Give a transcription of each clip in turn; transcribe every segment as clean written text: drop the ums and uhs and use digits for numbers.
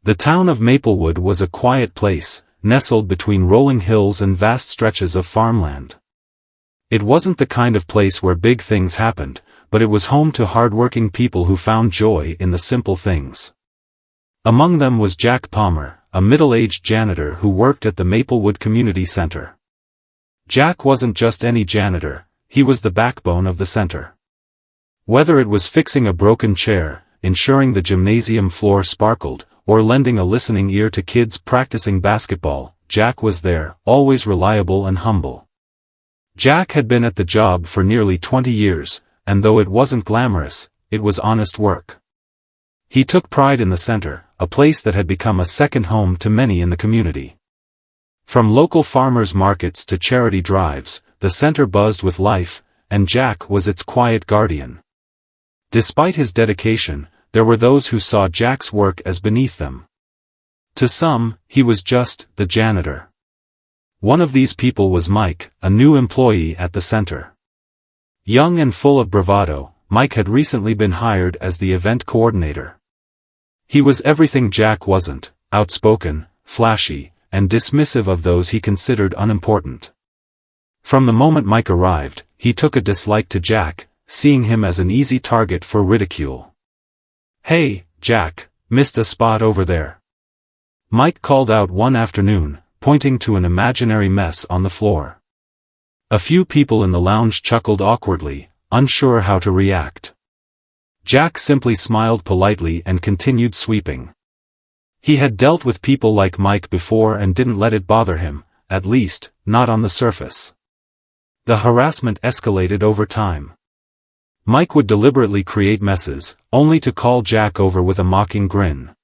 The town of Maplewood was a quiet place, nestled between rolling hills and vast stretches of farmland. It wasn't the kind of place where big things happened, but it was home to hard-working people who found joy in the simple things. Among them was Jack Palmer, a middle-aged janitor who worked at the Maplewood Community Center. Jack wasn't just any janitor, he was the backbone of the center. Whether it was fixing a broken chair, ensuring the gymnasium floor sparkled, or lending a listening ear to kids practicing basketball, Jack was there, always reliable and humble. Jack had been at the job for nearly 20 years, and though it wasn't glamorous, it was honest work. He took pride in the center, a place that had become a second home to many in the community. From local farmers' markets to charity drives, the center buzzed with life, and Jack was its quiet guardian. Despite his dedication, there were those who saw Jack's work as beneath them. To some, he was just the janitor. One of these people was Mike, a new employee at the center. Young and full of bravado, Mike had recently been hired as the event coordinator. He was everything Jack wasn't: outspoken, flashy, and dismissive of those he considered unimportant. From the moment Mike arrived, he took a dislike to Jack, seeing him as an easy target for ridicule. "Hey, Jack, missed a spot over there," Mike called out one afternoon, pointing to an imaginary mess on the floor. A few people in the lounge chuckled awkwardly, unsure how to react. Jack simply smiled politely and continued sweeping. He had dealt with people like Mike before and didn't let it bother him, at least, not on the surface. The harassment escalated over time. Mike would deliberately create messes, only to call Jack over with a mocking grin.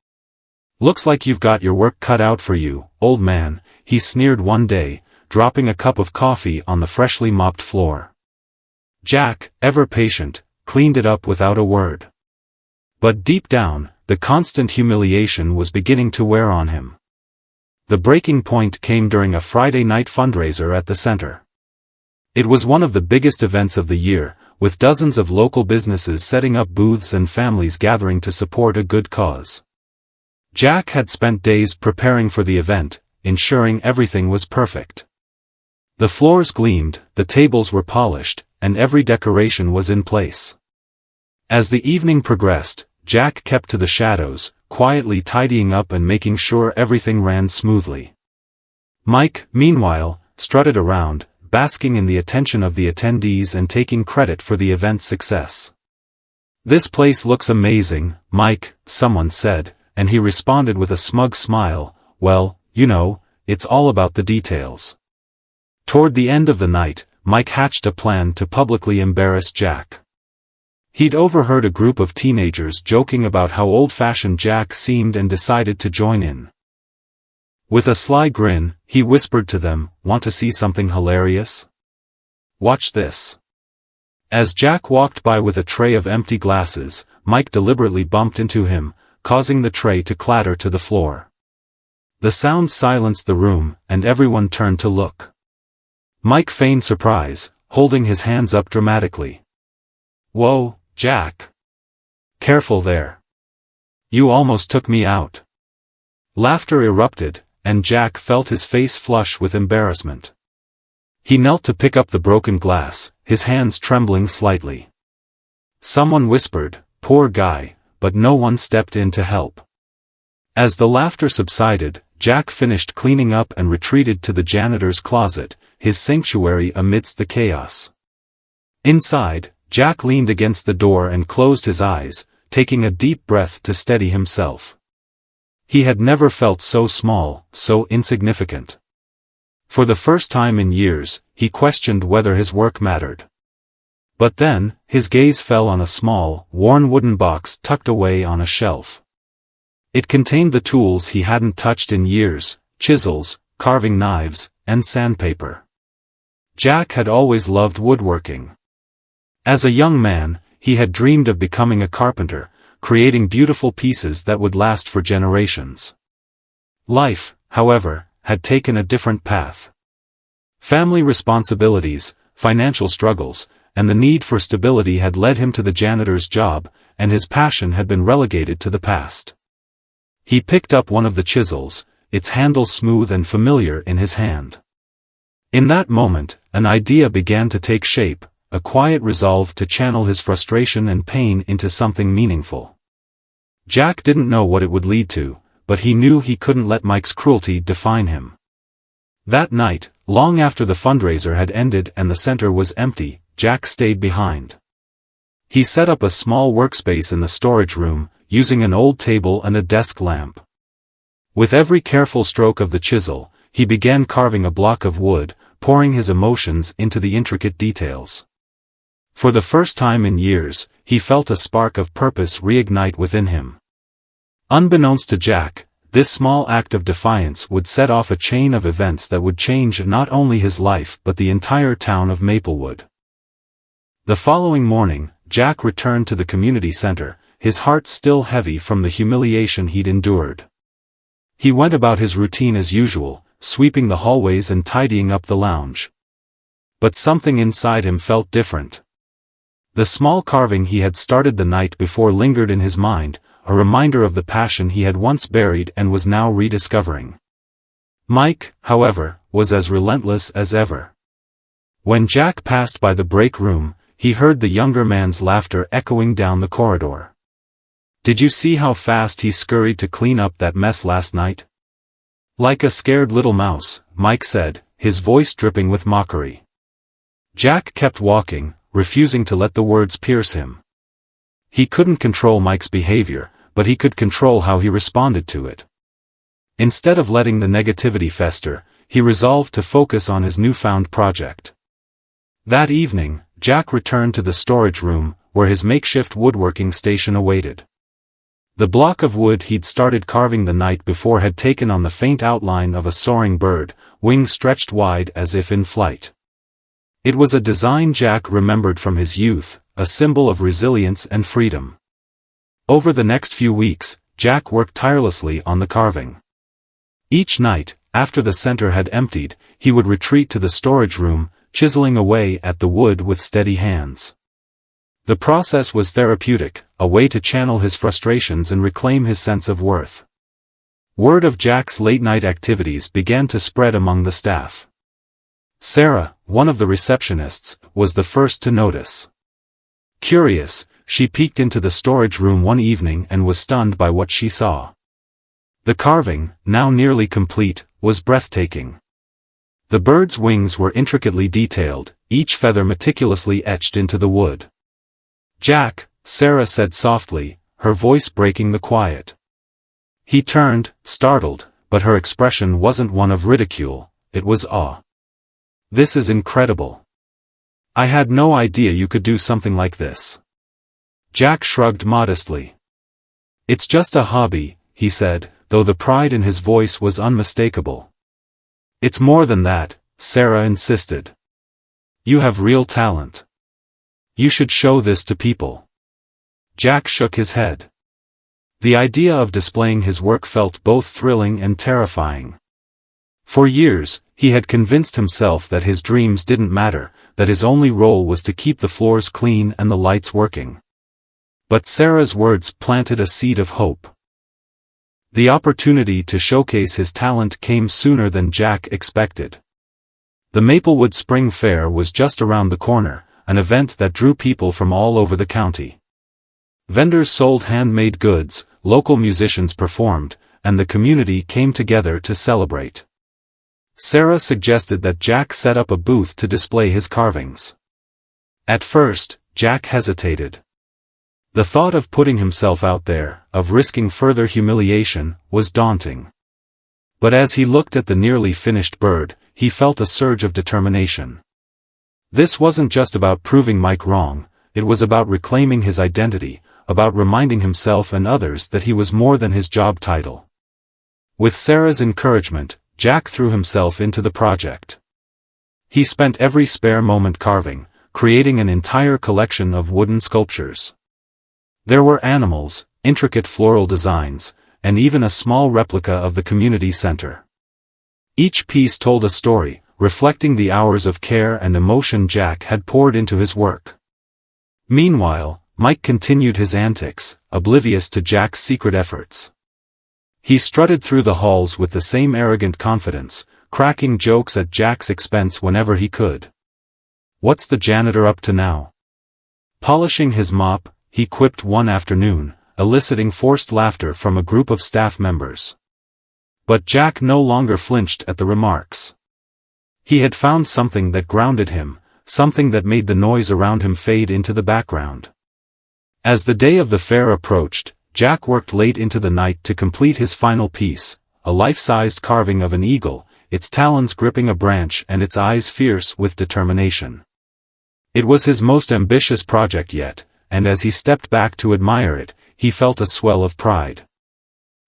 "Looks like you've got your work cut out for you, old man," he sneered one day, dropping a cup of coffee on the freshly mopped floor. Jack, ever patient, cleaned it up without a word. But deep down, the constant humiliation was beginning to wear on him. The breaking point came during a Friday night fundraiser at the center. It was one of the biggest events of the year, with dozens of local businesses setting up booths and families gathering to support a good cause. Jack had spent days preparing for the event, ensuring everything was perfect. The floors gleamed, the tables were polished, and every decoration was in place. As the evening progressed, Jack kept to the shadows, quietly tidying up and making sure everything ran smoothly. Mike, meanwhile, strutted around, basking in the attention of the attendees and taking credit for the event's success. "This place looks amazing, Mike," someone said, and he responded with a smug smile, "Well, you know, it's all about the details." Toward the end of the night, Mike hatched a plan to publicly embarrass Jack. He'd overheard a group of teenagers joking about how old-fashioned Jack seemed and decided to join in. With a sly grin, he whispered to them, "Want to see something hilarious? Watch this." As Jack walked by with a tray of empty glasses, Mike deliberately bumped into him, causing the tray to clatter to the floor. The sound silenced the room, and everyone turned to look. Mike feigned surprise, holding his hands up dramatically. "Whoa, Jack. Careful there. You almost took me out." Laughter erupted, and Jack felt his face flush with embarrassment. He knelt to pick up the broken glass, his hands trembling slightly. Someone whispered, "Poor guy," but no one stepped in to help. As the laughter subsided, Jack finished cleaning up and retreated to the janitor's closet, his sanctuary amidst the chaos. Inside, Jack leaned against the door and closed his eyes, taking a deep breath to steady himself. He had never felt so small, so insignificant. For the first time in years, he questioned whether his work mattered. But then, his gaze fell on a small, worn wooden box tucked away on a shelf. It contained the tools he hadn't touched in years: chisels, carving knives, and sandpaper. Jack had always loved woodworking. As a young man, he had dreamed of becoming a carpenter, creating beautiful pieces that would last for generations. Life, however, had taken a different path. Family responsibilities, financial struggles, and the need for stability had led him to the janitor's job, and his passion had been relegated to the past. He picked up one of the chisels, its handle smooth and familiar in his hand. In that moment, an idea began to take shape, a quiet resolve to channel his frustration and pain into something meaningful. Jack didn't know what it would lead to, but he knew he couldn't let Mike's cruelty define him. That night, long after the fundraiser had ended and the center was empty, Jack stayed behind. He set up a small workspace in the storage room, using an old table and a desk lamp. With every careful stroke of the chisel, he began carving a block of wood, pouring his emotions into the intricate details. For the first time in years, he felt a spark of purpose reignite within him. Unbeknownst to Jack, this small act of defiance would set off a chain of events that would change not only his life but the entire town of Maplewood. The following morning, Jack returned to the community center, his heart still heavy from the humiliation he'd endured. He went about his routine as usual, sweeping the hallways and tidying up the lounge. But something inside him felt different. The small carving he had started the night before lingered in his mind, a reminder of the passion he had once buried and was now rediscovering. Mike, however, was as relentless as ever. When Jack passed by the break room, he heard the younger man's laughter echoing down the corridor. "Did you see how fast he scurried to clean up that mess last night?" "Like a scared little mouse," Mike said, his voice dripping with mockery. Jack kept walking, refusing to let the words pierce him. He couldn't control Mike's behavior, but he could control how he responded to it. Instead of letting the negativity fester, he resolved to focus on his newfound project. That evening, Jack returned to the storage room, where his makeshift woodworking station awaited. The block of wood he'd started carving the night before had taken on the faint outline of a soaring bird, wings stretched wide as if in flight. It was a design Jack remembered from his youth, a symbol of resilience and freedom. Over the next few weeks, Jack worked tirelessly on the carving. Each night, after the center had emptied, he would retreat to the storage room, chiseling away at the wood with steady hands. The process was therapeutic, a way to channel his frustrations and reclaim his sense of worth. Word of Jack's late-night activities began to spread among the staff. Sarah, one of the receptionists, was the first to notice. Curious, she peeked into the storage room one evening and was stunned by what she saw. The carving, now nearly complete, was breathtaking. The bird's wings were intricately detailed, each feather meticulously etched into the wood. "Jack," Sarah said softly, her voice breaking the quiet. He turned, startled, but her expression wasn't one of ridicule, it was awe. "This is incredible. I had no idea you could do something like this." Jack shrugged modestly. "It's just a hobby," he said, though the pride in his voice was unmistakable. "It's more than that," Sarah insisted. "You have real talent. You should show this to people." Jack shook his head. The idea of displaying his work felt both thrilling and terrifying. For years, he had convinced himself that his dreams didn't matter, that his only role was to keep the floors clean and the lights working. But Sarah's words planted a seed of hope. The opportunity to showcase his talent came sooner than Jack expected. The Maplewood Spring Fair was just around the corner, an event that drew people from all over the county. Vendors sold handmade goods, local musicians performed, and the community came together to celebrate. Sarah suggested that Jack set up a booth to display his carvings. At first, Jack hesitated. The thought of putting himself out there, of risking further humiliation, was daunting. But as he looked at the nearly finished bird, he felt a surge of determination. This wasn't just about proving Mike wrong, it was about reclaiming his identity, about reminding himself and others that he was more than his job title. With Sarah's encouragement, Jack threw himself into the project. He spent every spare moment carving, creating an entire collection of wooden sculptures. There were animals, intricate floral designs, and even a small replica of the community center. Each piece told a story, reflecting the hours of care and emotion Jack had poured into his work. Meanwhile, Mike continued his antics, oblivious to Jack's secret efforts. He strutted through the halls with the same arrogant confidence, cracking jokes at Jack's expense whenever he could. "What's the janitor up to now?" Polishing his mop, he quipped one afternoon, eliciting forced laughter from a group of staff members. But Jack no longer flinched at the remarks. He had found something that grounded him, something that made the noise around him fade into the background. As the day of the fair approached, Jack worked late into the night to complete his final piece, a life-sized carving of an eagle, its talons gripping a branch and its eyes fierce with determination. It was his most ambitious project yet, and as he stepped back to admire it, he felt a swell of pride.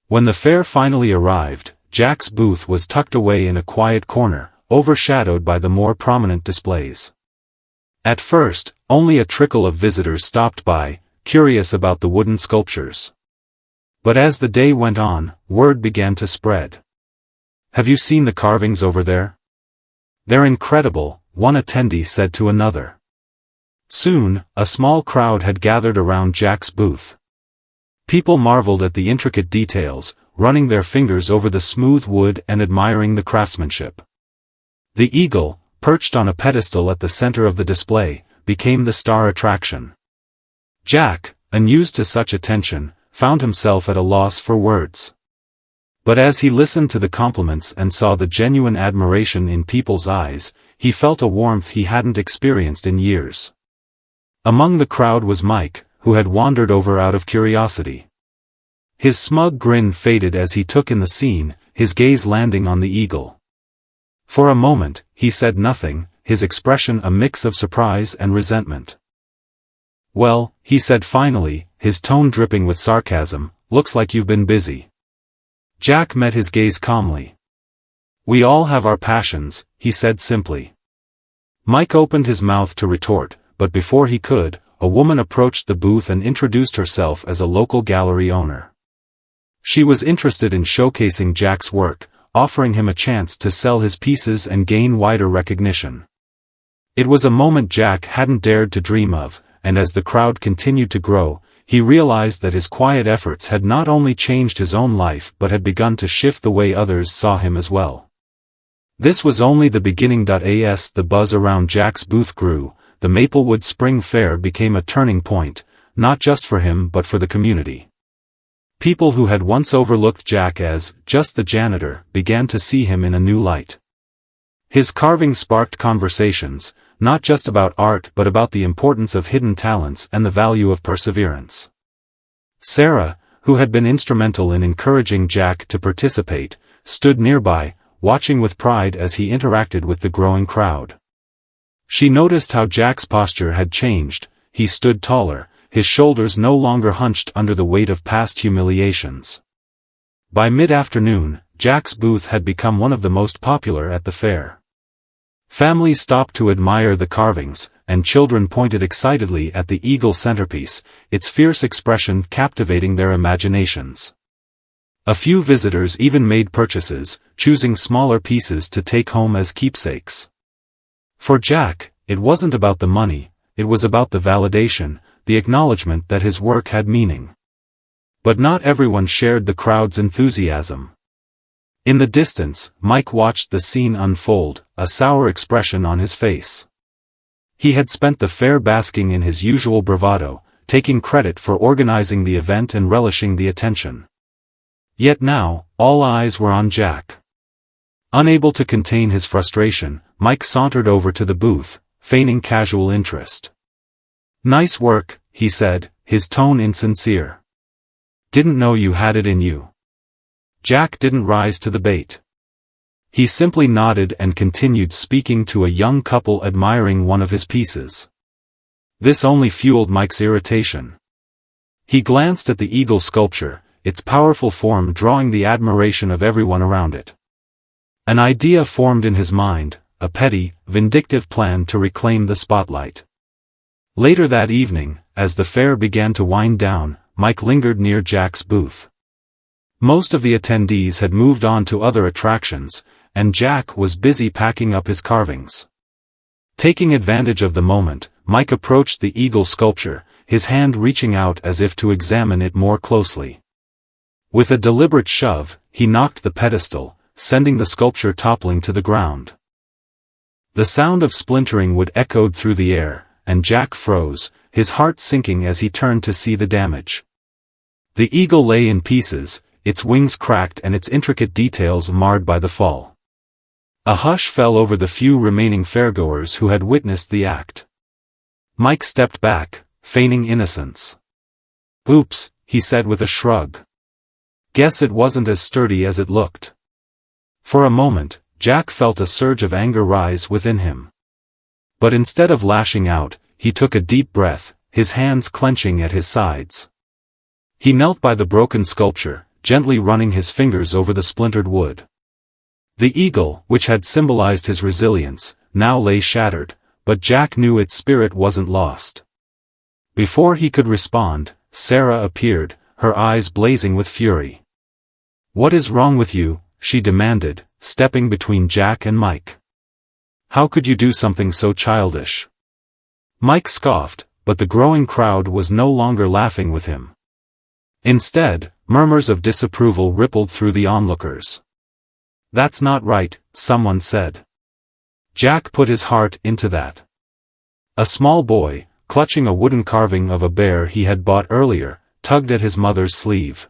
When the fair finally arrived, Jack's booth was tucked away in a quiet corner, overshadowed by the more prominent displays. At first, only a trickle of visitors stopped by, curious about the wooden sculptures. But as the day went on, word began to spread. "Have you seen the carvings over there? They're incredible," one attendee said to another. Soon, a small crowd had gathered around Jack's booth. People marveled at the intricate details, running their fingers over the smooth wood and admiring the craftsmanship. The eagle, perched on a pedestal at the center of the display, became the star attraction. Jack, unused to such attention, found himself at a loss for words. But as he listened to the compliments and saw the genuine admiration in people's eyes, he felt a warmth he hadn't experienced in years. Among the crowd was Mike, who had wandered over out of curiosity. His smug grin faded as he took in the scene, his gaze landing on the eagle. For a moment, he said nothing, his expression a mix of surprise and resentment. "Well," he said finally, his tone dripping with sarcasm, "looks like you've been busy." Jack met his gaze calmly. "We all have our passions," he said simply. Mike opened his mouth to retort, but before he could, a woman approached the booth and introduced herself as a local gallery owner. She was interested in showcasing Jack's work, offering him a chance to sell his pieces and gain wider recognition. It was a moment Jack hadn't dared to dream of, and as the crowd continued to grow, he realized that his quiet efforts had not only changed his own life but had begun to shift the way others saw him as well. This was only the beginning. As the buzz around Jack's booth grew, the Maplewood Spring Fair became a turning point, not just for him but for the community. People who had once overlooked Jack as just the janitor began to see him in a new light. His carving sparked conversations, not just about art but about the importance of hidden talents and the value of perseverance. Sarah, who had been instrumental in encouraging Jack to participate, stood nearby, watching with pride as he interacted with the growing crowd. She noticed how Jack's posture had changed. He stood taller, his shoulders no longer hunched under the weight of past humiliations. By mid-afternoon, Jack's booth had become one of the most popular at the fair. Families stopped to admire the carvings, and children pointed excitedly at the eagle centerpiece, its fierce expression captivating their imaginations. A few visitors even made purchases, choosing smaller pieces to take home as keepsakes. For Jack, it wasn't about the money, it was about the validation, the acknowledgement that his work had meaning. But not everyone shared the crowd's enthusiasm. In the distance, Mike watched the scene unfold, a sour expression on his face. He had spent the fair basking in his usual bravado, taking credit for organizing the event and relishing the attention. Yet now, all eyes were on Jack. Unable to contain his frustration, Mike sauntered over to the booth, feigning casual interest. "Nice work," he said, his tone insincere. "Didn't know you had it in you." Jack didn't rise to the bait. He simply nodded and continued speaking to a young couple admiring one of his pieces. This only fueled Mike's irritation. He glanced at the eagle sculpture, its powerful form drawing the admiration of everyone around it. An idea formed in his mind, a petty, vindictive plan to reclaim the spotlight. Later that evening, as the fair began to wind down, Mike lingered near Jack's booth. Most of the attendees had moved on to other attractions, and Jack was busy packing up his carvings. Taking advantage of the moment, Mike approached the eagle sculpture, his hand reaching out as if to examine it more closely. With a deliberate shove, he knocked the pedestal, sending the sculpture toppling to the ground. The sound of splintering wood echoed through the air, and Jack froze, his heart sinking as he turned to see the damage. The eagle lay in pieces, its wings cracked and its intricate details marred by the fall. A hush fell over the few remaining fairgoers who had witnessed the act. Mike stepped back, feigning innocence. "Oops," he said with a shrug. "Guess it wasn't as sturdy as it looked." For a moment, Jack felt a surge of anger rise within him. But instead of lashing out, he took a deep breath, his hands clenching at his sides. He knelt by the broken sculpture, gently running his fingers over the splintered wood. The eagle, which had symbolized his resilience, now lay shattered, but Jack knew its spirit wasn't lost. Before he could respond, Sarah appeared, her eyes blazing with fury. "What is wrong with you?" she demanded, stepping between Jack and Mike. "How could you do something so childish?" Mike scoffed, but the growing crowd was no longer laughing with him. Instead, murmurs of disapproval rippled through the onlookers. "That's not right," someone said. Jack put his heart into that. A small boy, clutching a wooden carving of a bear he had bought earlier, tugged at his mother's sleeve.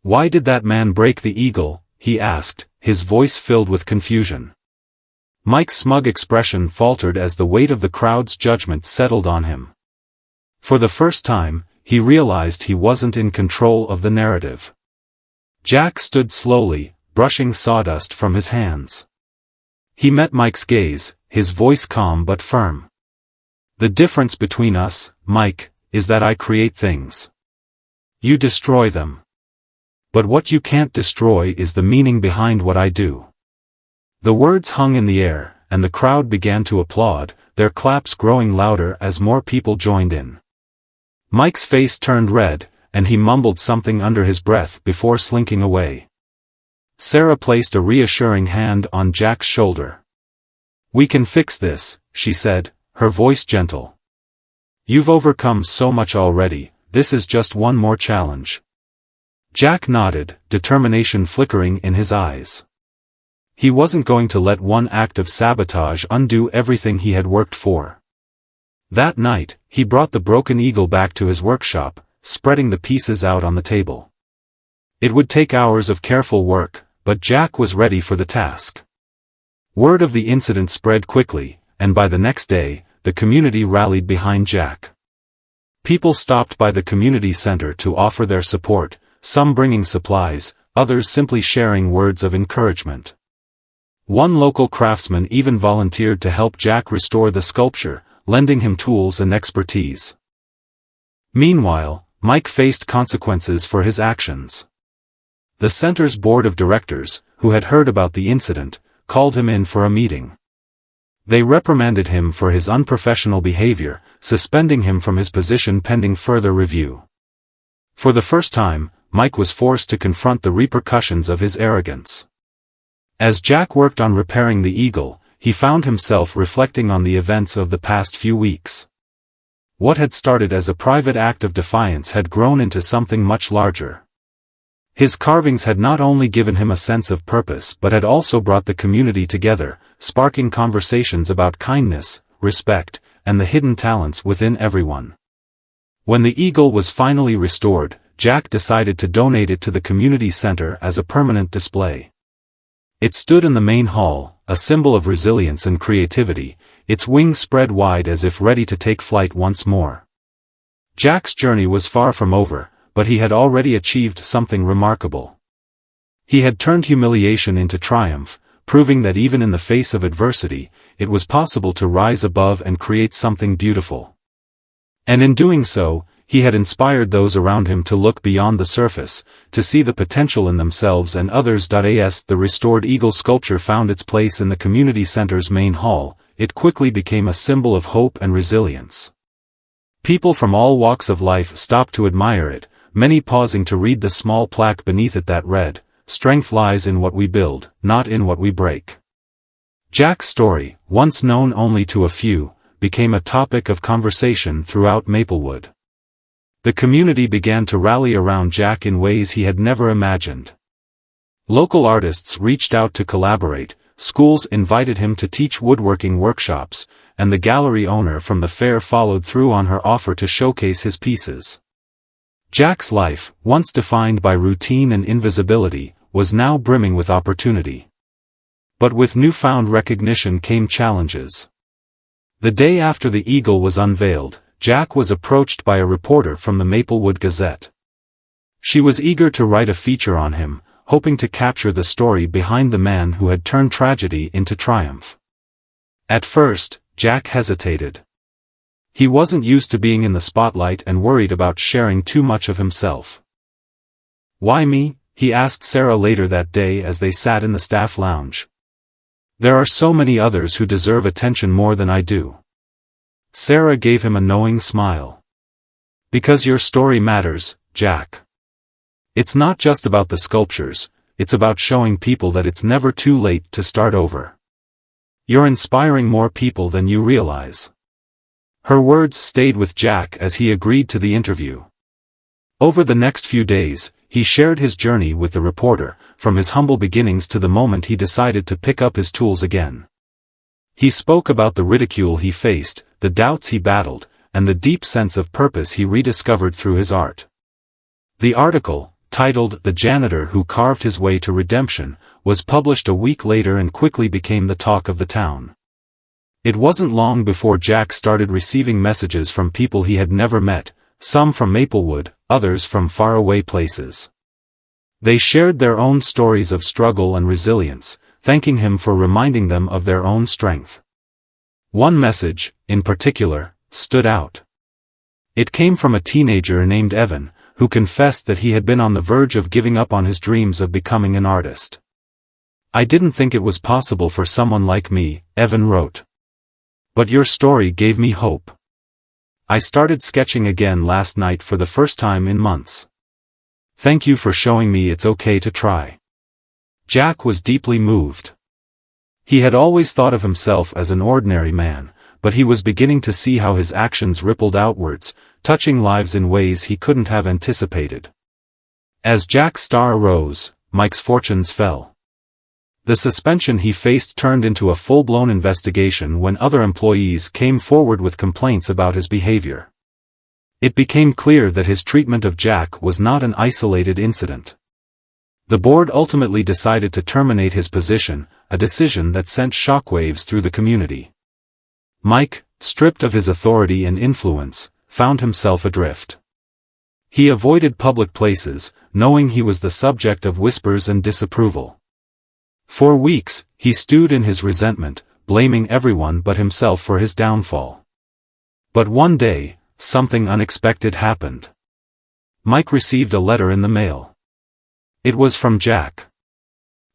"Why did that man break the eagle?" he asked, his voice filled with confusion. Mike's smug expression faltered as the weight of the crowd's judgment settled on him. For the first time, he realized he wasn't in control of the narrative. Jack stood slowly, brushing sawdust from his hands. He met Mike's gaze, his voice calm but firm. "The difference between us, Mike, is that I create things. You destroy them. But what you can't destroy is the meaning behind what I do." The words hung in the air, and the crowd began to applaud, their claps growing louder as more people joined in. Mike's face turned red, and he mumbled something under his breath before slinking away. Sarah placed a reassuring hand on Jack's shoulder. "We can fix this," she said, her voice gentle. "You've overcome so much already, this is just one more challenge." Jack nodded, determination flickering in his eyes. He wasn't going to let one act of sabotage undo everything he had worked for. That night, he brought the broken eagle back to his workshop, spreading the pieces out on the table. It would take hours of careful work, but Jack was ready for the task. Word of the incident spread quickly, and by the next day, the community rallied behind Jack. People stopped by the community center to offer their support, some bringing supplies, others simply sharing words of encouragement. One local craftsman even volunteered to help Jack restore the sculpture, lending him tools and expertise. Meanwhile, Mike faced consequences for his actions. The center's board of directors, who had heard about the incident, called him in for a meeting. They reprimanded him for his unprofessional behavior, suspending him from his position pending further review. For the first time, Mike was forced to confront the repercussions of his arrogance. As Jack worked on repairing the eagle, he found himself reflecting on the events of the past few weeks. What had started as a private act of defiance had grown into something much larger. His carvings had not only given him a sense of purpose but had also brought the community together, sparking conversations about kindness, respect, and the hidden talents within everyone. When the eagle was finally restored, Jack decided to donate it to the community center as a permanent display. It stood in the main hall, a symbol of resilience and creativity, its wings spread wide as if ready to take flight once more. Jack's journey was far from over, but he had already achieved something remarkable. He had turned humiliation into triumph, proving that even in the face of adversity, it was possible to rise above and create something beautiful. And in doing so, he had inspired those around him to look beyond the surface, to see the potential in themselves and others. As the restored eagle sculpture found its place in the community center's main hall, it quickly became a symbol of hope and resilience. People from all walks of life stopped to admire it, many pausing to read the small plaque beneath it that read, "Strength lies in what we build, not in what we break." Jack's story, once known only to a few, became a topic of conversation throughout Maplewood. The community began to rally around Jack in ways he had never imagined. Local artists reached out to collaborate, schools invited him to teach woodworking workshops, and the gallery owner from the fair followed through on her offer to showcase his pieces. Jack's life, once defined by routine and invisibility, was now brimming with opportunity. But with newfound recognition came challenges. The day after the eagle was unveiled, Jack was approached by a reporter from the Maplewood Gazette. She was eager to write a feature on him, hoping to capture the story behind the man who had turned tragedy into triumph. At first, Jack hesitated. He wasn't used to being in the spotlight and worried about sharing too much of himself. "Why me?" he asked Sarah later that day as they sat in the staff lounge. "There are so many others who deserve attention more than I do." Sarah gave him a knowing smile. "Because your story matters, Jack. It's not just about the sculptures, it's about showing people that it's never too late to start over. You're inspiring more people than you realize." Her words stayed with Jack as he agreed to the interview. Over the next few days, he shared his journey with the reporter, from his humble beginnings to the moment he decided to pick up his tools again. He spoke about the ridicule he faced, the doubts he battled, and the deep sense of purpose he rediscovered through his art. The article, titled "The Janitor Who Carved His Way to Redemption," was published a week later and quickly became the talk of the town. It wasn't long before Jack started receiving messages from people he had never met, some from Maplewood, others from faraway places. They shared their own stories of struggle and resilience, thanking him for reminding them of their own strength. One message, in particular, stood out. It came from a teenager named Evan, who confessed that he had been on the verge of giving up on his dreams of becoming an artist. "I didn't think it was possible for someone like me," Evan wrote. "But your story gave me hope. I started sketching again last night for the first time in months. Thank you for showing me it's okay to try." Jack was deeply moved. He had always thought of himself as an ordinary man, but he was beginning to see how his actions rippled outwards, touching lives in ways he couldn't have anticipated. As Jack's star rose, Mike's fortunes fell. The suspension he faced turned into a full-blown investigation when other employees came forward with complaints about his behavior. It became clear that his treatment of Jack was not an isolated incident. The board ultimately decided to terminate his position, a decision that sent shockwaves through the community. Mike, stripped of his authority and influence, found himself adrift. He avoided public places, knowing he was the subject of whispers and disapproval. For weeks, he stewed in his resentment, blaming everyone but himself for his downfall. But one day, something unexpected happened. Mike received a letter in the mail. It was from Jack.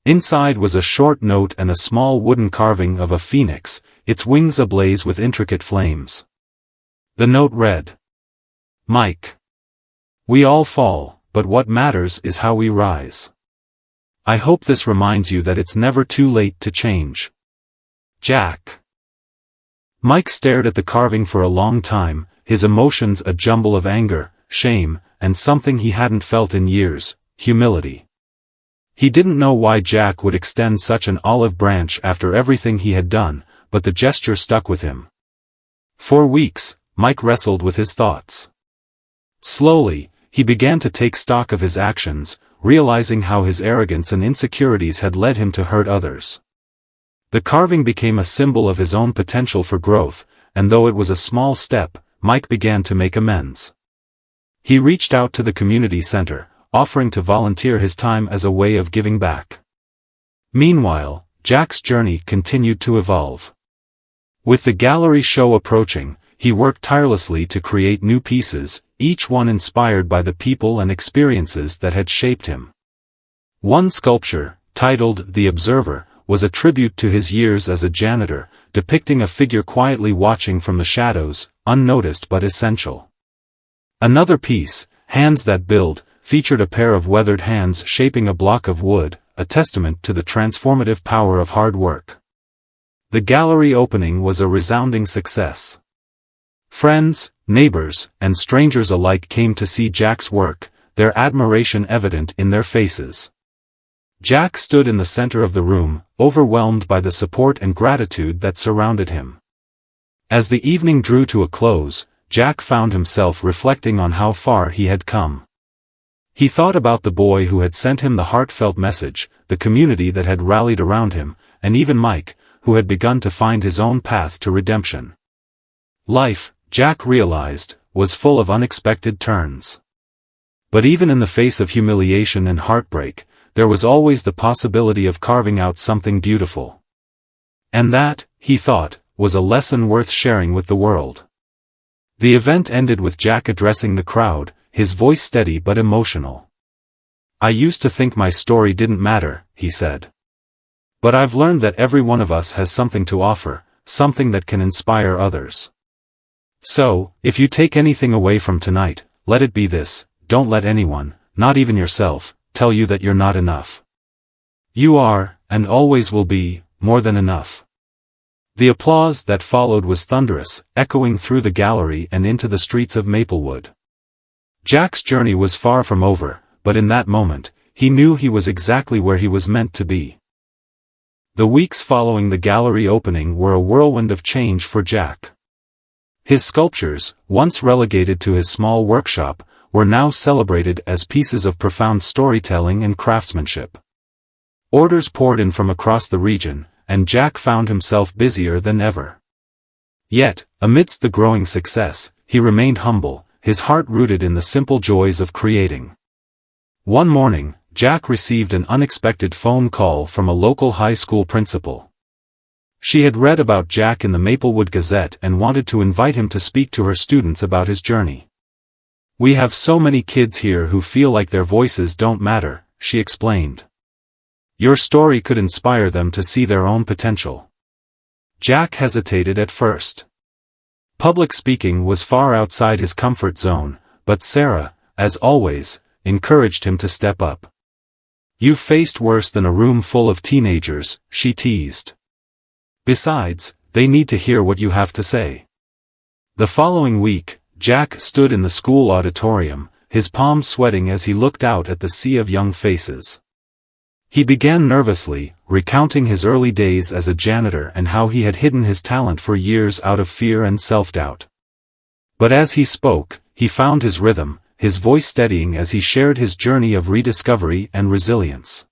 Inside was a short note and a small wooden carving of a phoenix, its wings ablaze with intricate flames. The note read, "Mike. We all fall, but what matters is how we rise. I hope this reminds you that it's never too late to change. Jack." Mike stared at the carving for a long time, his emotions a jumble of anger, shame, and something he hadn't felt in years, humility. He didn't know why Jack would extend such an olive branch after everything he had done, but the gesture stuck with him. For weeks, Mike wrestled with his thoughts. Slowly, he began to take stock of his actions, realizing how his arrogance and insecurities had led him to hurt others. The carving became a symbol of his own potential for growth, and though it was a small step, Mike began to make amends. He reached out to the community center, offering to volunteer his time as a way of giving back. Meanwhile, Jack's journey continued to evolve. With the gallery show approaching, he worked tirelessly to create new pieces, each one inspired by the people and experiences that had shaped him. One sculpture, titled The Observer, was a tribute to his years as a janitor, depicting a figure quietly watching from the shadows, unnoticed but essential. Another piece, Hands That Build, featured a pair of weathered hands shaping a block of wood, a testament to the transformative power of hard work. The gallery opening was a resounding success. Friends, neighbors, and strangers alike came to see Jack's work, their admiration evident in their faces. Jack stood in the center of the room, overwhelmed by the support and gratitude that surrounded him. As the evening drew to a close, Jack found himself reflecting on how far he had come. He thought about the boy who had sent him the heartfelt message, the community that had rallied around him, and even Mike, who had begun to find his own path to redemption. Life, Jack realized, was full of unexpected turns. But even in the face of humiliation and heartbreak, there was always the possibility of carving out something beautiful. And that, he thought, was a lesson worth sharing with the world. The event ended with Jack addressing the crowd, his voice steady but emotional. "I used to think my story didn't matter," he said. "But I've learned that every one of us has something to offer, something that can inspire others. So, if you take anything away from tonight, let it be this: don't let anyone, not even yourself, tell you that you're not enough. You are, and always will be, more than enough." The applause that followed was thunderous, echoing through the gallery and into the streets of Maplewood. Jack's journey was far from over, but in that moment, he knew he was exactly where he was meant to be. The weeks following the gallery opening were a whirlwind of change for Jack. His sculptures, once relegated to his small workshop, were now celebrated as pieces of profound storytelling and craftsmanship. Orders poured in from across the region, and Jack found himself busier than ever. Yet, amidst the growing success, he remained humble, his heart rooted in the simple joys of creating. One morning, Jack received an unexpected phone call from a local high school principal. She had read about Jack in the Maplewood Gazette and wanted to invite him to speak to her students about his journey. "We have so many kids here who feel like their voices don't matter," she explained. "Your story could inspire them to see their own potential." Jack hesitated at first. Public speaking was far outside his comfort zone, but Sarah, as always, encouraged him to step up. "You've faced worse than a room full of teenagers," she teased. "Besides, they need to hear what you have to say." The following week, Jack stood in the school auditorium, his palms sweating as he looked out at the sea of young faces. He began nervously, recounting his early days as a janitor and how he had hidden his talent for years out of fear and self-doubt. But as he spoke, he found his rhythm, his voice steadying as he shared his journey of rediscovery and resilience.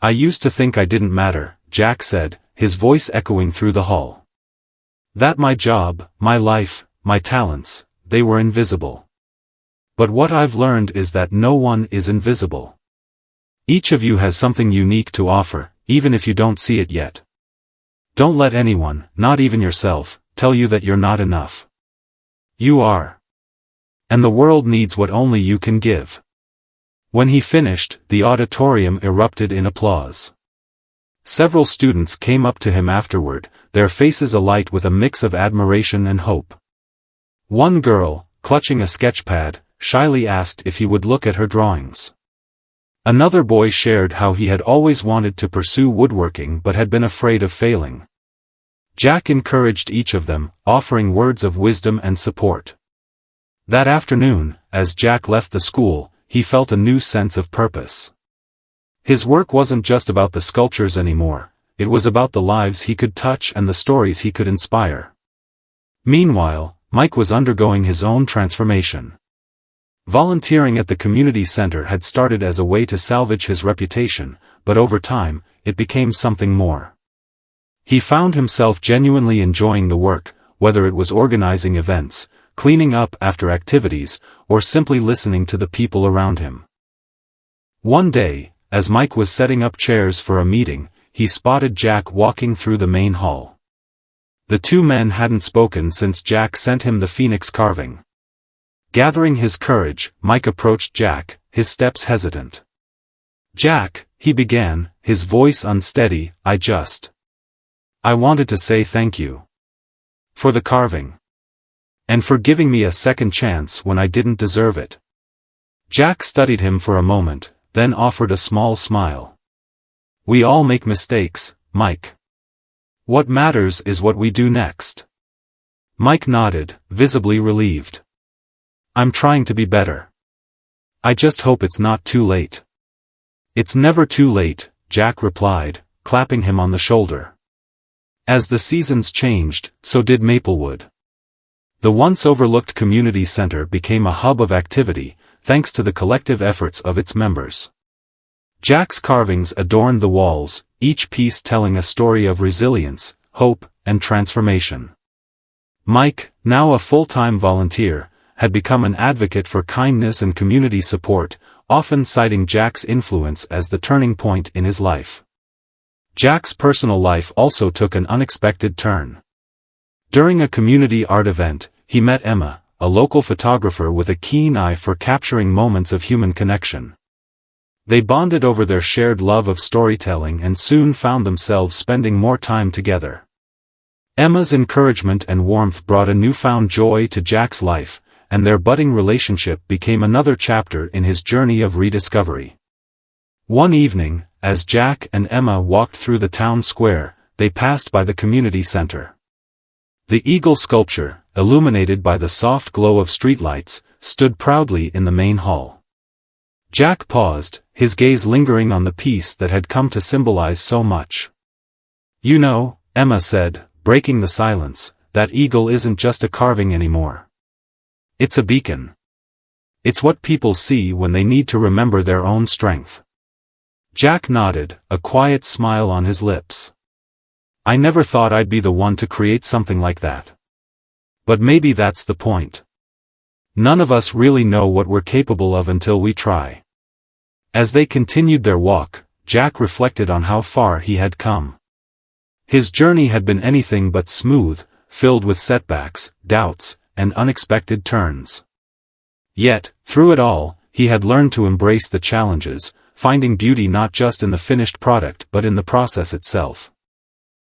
"I used to think I didn't matter," Jack said, his voice echoing through the hall. "That my job, my life, my talents, they were invisible. But what I've learned is that no one is invisible. Each of you has something unique to offer, even if you don't see it yet. Don't let anyone, not even yourself, tell you that you're not enough. You are. And the world needs what only you can give." When he finished, the auditorium erupted in applause. Several students came up to him afterward, their faces alight with a mix of admiration and hope. One girl, clutching a sketchpad, shyly asked if he would look at her drawings. Another boy shared how he had always wanted to pursue woodworking but had been afraid of failing. Jack encouraged each of them, offering words of wisdom and support. That afternoon, as Jack left the school, he felt a new sense of purpose. His work wasn't just about the sculptures anymore, it was about the lives he could touch and the stories he could inspire. Meanwhile, Mike was undergoing his own transformation. Volunteering at the community center had started as a way to salvage his reputation, but over time, it became something more. He found himself genuinely enjoying the work, whether it was organizing events, cleaning up after activities, or simply listening to the people around him. One day, as Mike was setting up chairs for a meeting, he spotted Jack walking through the main hall. The two men hadn't spoken since Jack sent him the phoenix carving. Gathering his courage, Mike approached Jack, his steps hesitant. "Jack," he began, his voice unsteady, I wanted to say thank you. For the carving. And for giving me a second chance when I didn't deserve it." Jack studied him for a moment, then offered a small smile. "We all make mistakes, Mike. What matters is what we do next." Mike nodded, visibly relieved. I'm trying to be better. I just hope it's not too late. It's never too late, Jack replied, clapping him on the shoulder. As the seasons changed, so did Maplewood. The once overlooked community center became a hub of activity, thanks to the collective efforts of its members. Jack's carvings adorned the walls, each piece telling a story of resilience, hope, and transformation. Mike, now a full-time volunteer, had become an advocate for kindness and community support, often citing Jack's influence as the turning point in his life. Jack's personal life also took an unexpected turn. During a community art event, he met Emma, a local photographer with a keen eye for capturing moments of human connection. They bonded over their shared love of storytelling and soon found themselves spending more time together. Emma's encouragement and warmth brought a newfound joy to Jack's life, and their budding relationship became another chapter in his journey of rediscovery. One evening, as Jack and Emma walked through the town square, they passed by the community center. The eagle sculpture, illuminated by the soft glow of streetlights, stood proudly in the main hall. Jack paused, his gaze lingering on the piece that had come to symbolize so much. You know, Emma said, breaking the silence, that eagle isn't just a carving anymore. It's a beacon. It's what people see when they need to remember their own strength. Jack nodded, a quiet smile on his lips. I never thought I'd be the one to create something like that. But maybe that's the point. None of us really know what we're capable of until we try. As they continued their walk, Jack reflected on how far he had come. His journey had been anything but smooth, filled with setbacks, doubts, and unexpected turns. Yet, through it all, he had learned to embrace the challenges, finding beauty not just in the finished product but in the process itself.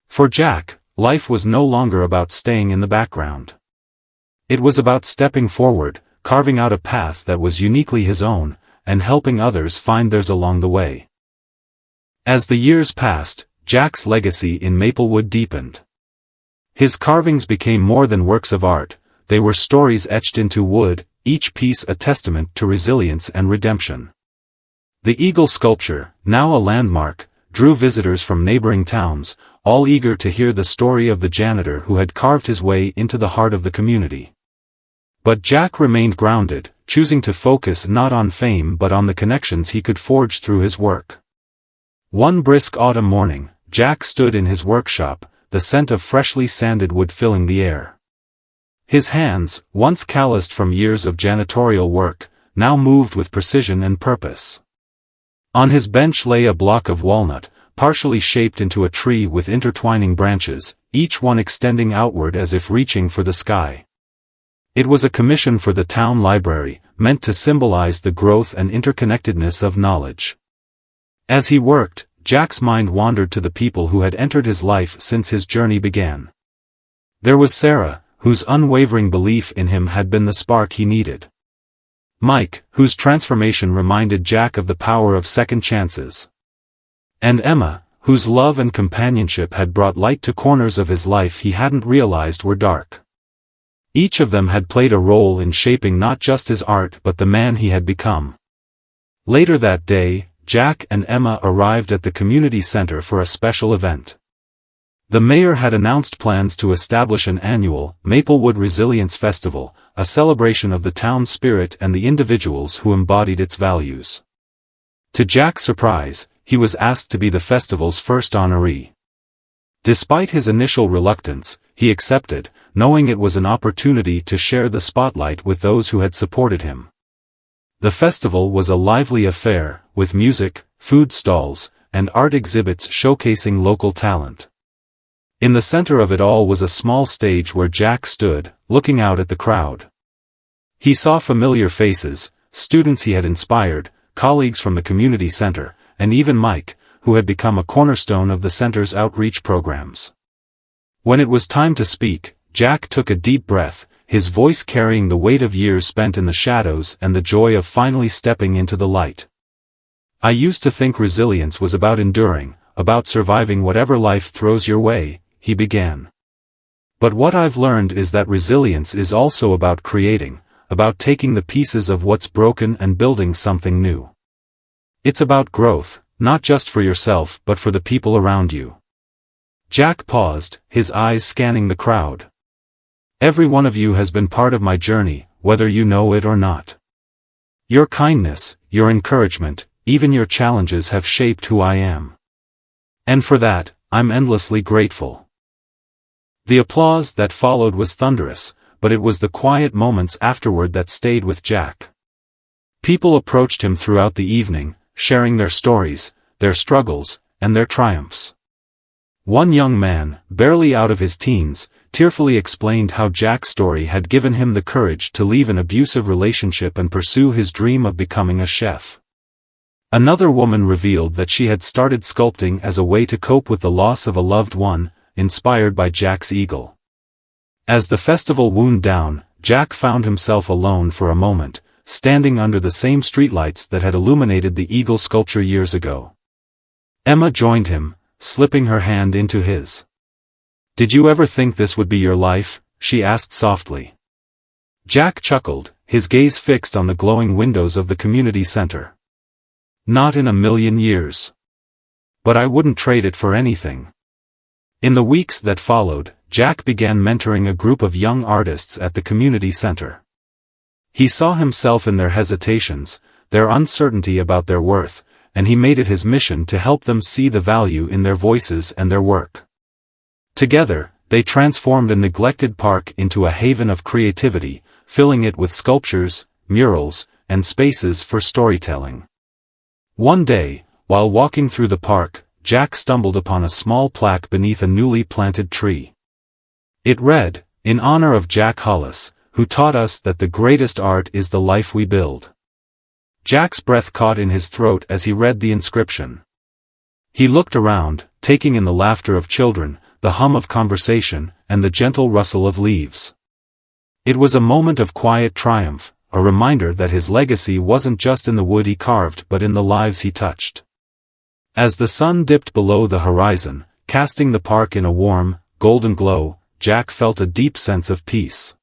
For Jack, life was no longer about staying in the background. It was about stepping forward, carving out a path that was uniquely his own, and helping others find theirs along the way. As the years passed, Jack's legacy in Maplewood deepened. His carvings became more than works of art, they were stories etched into wood, each piece a testament to resilience and redemption. The eagle sculpture, now a landmark, drew visitors from neighboring towns, all eager to hear the story of the janitor who had carved his way into the heart of the community. But Jack remained grounded, choosing to focus not on fame but on the connections he could forge through his work. One brisk autumn morning, Jack stood in his workshop, the scent of freshly sanded wood filling the air. His hands, once calloused from years of janitorial work, now moved with precision and purpose. On his bench lay a block of walnut, partially shaped into a tree with intertwining branches, each one extending outward as if reaching for the sky. It was a commission for the town library, meant to symbolize the growth and interconnectedness of knowledge. As he worked, Jack's mind wandered to the people who had entered his life since his journey began. There was Sarah, whose unwavering belief in him had been the spark he needed. Mike, whose transformation reminded Jack of the power of second chances. And Emma, whose love and companionship had brought light to corners of his life he hadn't realized were dark. Each of them had played a role in shaping not just his art but the man he had become. Later that day, Jack and Emma arrived at the community center for a special event. The mayor had announced plans to establish an annual Maplewood Resilience Festival, a celebration of the town's spirit and the individuals who embodied its values. To Jack's surprise, he was asked to be the festival's first honoree. Despite his initial reluctance, he accepted, knowing it was an opportunity to share the spotlight with those who had supported him. The festival was a lively affair, with music, food stalls, and art exhibits showcasing local talent. In the center of it all was a small stage where Jack stood, looking out at the crowd. He saw familiar faces, students he had inspired, colleagues from the community center, and even Mike, who had become a cornerstone of the center's outreach programs. When it was time to speak, Jack took a deep breath, his voice carrying the weight of years spent in the shadows and the joy of finally stepping into the light. I used to think resilience was about enduring, about surviving whatever life throws your way, he began. But what I've learned is that resilience is also about creating, about taking the pieces of what's broken and building something new. It's about growth, not just for yourself but for the people around you. Jack paused, his eyes scanning the crowd. Every one of you has been part of my journey, whether you know it or not. Your kindness, your encouragement, even your challenges have shaped who I am. And for that, I'm endlessly grateful. The applause that followed was thunderous, but it was the quiet moments afterward that stayed with Jack. People approached him throughout the evening, sharing their stories, their struggles, and their triumphs. One young man, barely out of his teens, tearfully explained how Jack's story had given him the courage to leave an abusive relationship and pursue his dream of becoming a chef. Another woman revealed that she had started sculpting as a way to cope with the loss of a loved one, inspired by Jack's eagle. As the festival wound down, Jack found himself alone for a moment, standing under the same streetlights that had illuminated the eagle sculpture years ago. Emma joined him, slipping her hand into his. "Did you ever think this would be your life?" she asked softly. Jack chuckled, his gaze fixed on the glowing windows of the community center. "Not in a million years. But I wouldn't trade it for anything." In the weeks that followed, Jack began mentoring a group of young artists at the community center. He saw himself in their hesitations, their uncertainty about their worth, and he made it his mission to help them see the value in their voices and their work. Together, they transformed a neglected park into a haven of creativity, filling it with sculptures, murals, and spaces for storytelling. One day, while walking through the park, Jack stumbled upon a small plaque beneath a newly planted tree. It read, "In honor of Jack Hollis, who taught us that the greatest art is the life we build." Jack's breath caught in his throat as he read the inscription. He looked around, taking in the laughter of children, the hum of conversation, and the gentle rustle of leaves. It was a moment of quiet triumph, a reminder that his legacy wasn't just in the wood he carved but in the lives he touched. As the sun dipped below the horizon, casting the park in a warm, golden glow, Jack felt a deep sense of peace.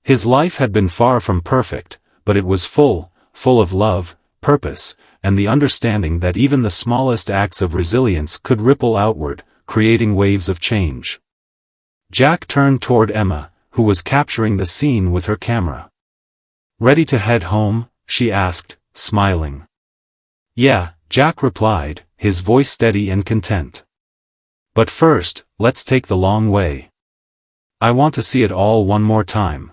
His life had been far from perfect, but it was full of love, purpose, and the understanding that even the smallest acts of resilience could ripple outward, creating waves of change. Jack turned toward Emma, who was capturing the scene with her camera. "Ready to head home?" she asked, smiling. "Yeah," Jack replied, his voice steady and content. "But first, let's take the long way. I want to see it all one more time."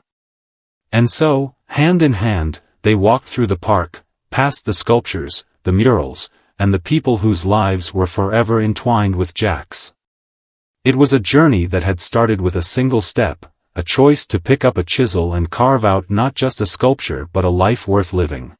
And so, hand in hand, they walked through the park, past the sculptures, the murals, and the people whose lives were forever entwined with Jack's. It was a journey that had started with a single step, a choice to pick up a chisel and carve out not just a sculpture but a life worth living.